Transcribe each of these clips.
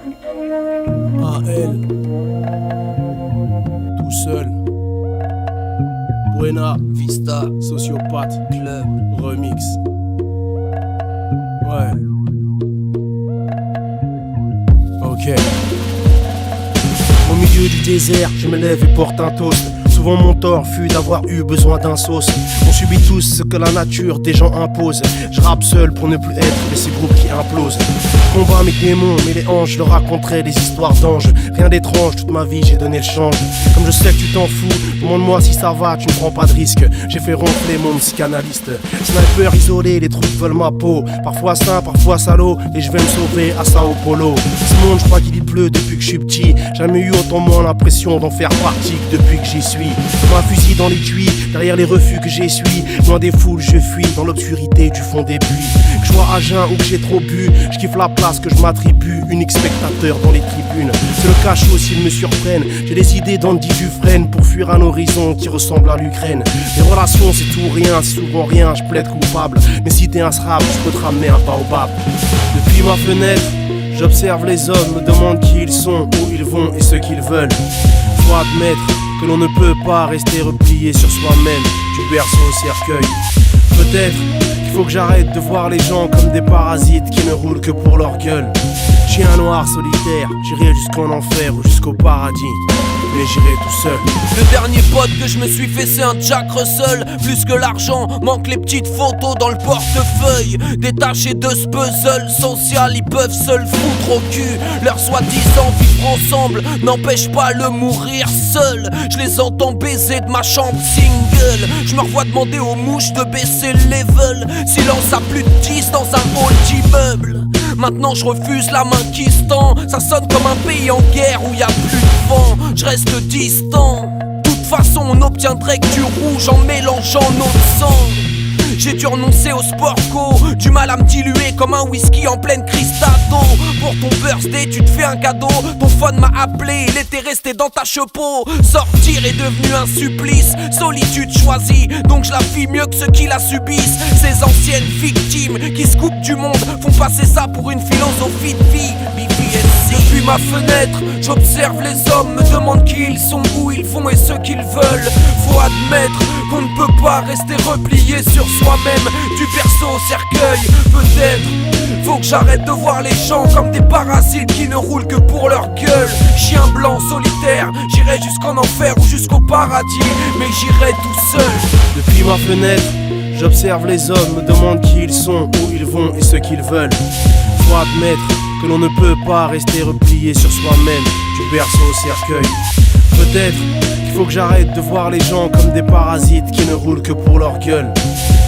AL, tout seul. Buena Vista, Sociopathe, Club, Remix. Ouais. Ok. Au milieu du désert, je me lève et porte un toast. Souvent mon tort fut d'avoir eu besoin d'un sauce. On subit tous ce que la nature des gens impose. Je rappe seul pour ne plus être de ces groupes qui implosent. Je combats mes démons, mais les anges leur raconteraient des histoires d'anges. Rien d'étrange, toute ma vie j'ai donné le change. Comme je sais que tu t'en fous, demande-moi si ça va, tu ne prends pas de risque. J'ai fait ronfler mon psychanalyste. Sniper isolé, les troupes veulent ma peau. Parfois sain, parfois salaud, et je vais me sauver à Sao Paulo. Ce monde, je crois qu'il y pleut depuis que je suis petit. Jamais eu autant moins l'impression d'en faire partie que depuis que j'y suis. Comme un fusil dans l'étui, derrière les refus que j'essuie. Loin des foules, je fuis dans l'obscurité du fond des puits. Que je sois à jeun ou que j'ai trop bu, je kiffe la place que je m'attribue. Unique spectateur dans les tribunes. C'est le cachot s'ils me surprennent. J'ai décidé d'Andy Dufresne pour fuir un horizon qui ressemble à l'Ukraine. Les relations c'est tout rien, c'est souvent rien, je plaide coupable. Mais si t'es un srab, je peux te ramener un baobab. Depuis ma fenêtre, j'observe les hommes, me demande qui ils sont, où ils vont et ce qu'ils veulent. Faut admettre que l'on ne peut pas rester replié sur soi-même, du berceau au cercueil. Peut-être qu'il faut que j'arrête de voir les gens comme des parasites qui ne roulent que pour leur gueule. Chien noir solitaire, j'irai jusqu'en enfer ou jusqu'au paradis, mais j'irai tout seul. Le dernier pote que je me suis fait c'est un Jack Russell. Plus que l'argent, manque les petites photos dans le portefeuille. Détachés de ce puzzle social, ils peuvent seuls foutre au cul. Leur soi-disant vivre ensemble n'empêche pas le mourir seul. Je les entends baiser de ma chambre single. Je me revois demander aux mouches de baisser le level. Silence à plus de 10 dans un hall d'immeuble. Maintenant je refuse la main qui se tend. Ça sonne comme un pays en guerre où y a plus de vent. Je reste distant. De toute façon on obtiendrait que du rouge en mélangeant notre sang. J'ai dû renoncer au sport co, du mal à me diluer comme un whisky en pleine crise d'ado. Pour ton birthday tu te fais un cadeau. Ton phone m'a appelé, il était resté dans ta chepeau. Sortir est devenu un supplice, solitude choisie, donc je la vis mieux que ceux qui la subissent. Ces anciennes victimes qui se coupent du monde font passer ça pour une philosophie de vie. Depuis ma fenêtre, j'observe les hommes, me demande qui ils sont, où ils vont et ce qu'ils veulent. Faut admettre qu'on ne peut pas rester replié sur soi-même, du berceau au cercueil. Peut-être faut que j'arrête de voir les gens comme des parasites qui ne roulent que pour leur gueule. Chien blanc solitaire, j'irai jusqu'en enfer ou jusqu'au paradis, mais j'irai tout seul. Depuis ma fenêtre, j'observe les hommes, me demande qui ils sont, où ils vont et ce qu'ils veulent. Faut admettre que l'on ne peut pas rester replié sur soi-même, du berceau au cercueil. Peut-être qu'il faut que j'arrête de voir les gens comme des parasites qui ne roulent que pour leur gueule.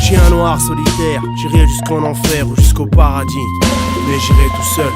Chien noir solitaire, j'irai jusqu'en enfer ou jusqu'au paradis, mais j'irai tout seul.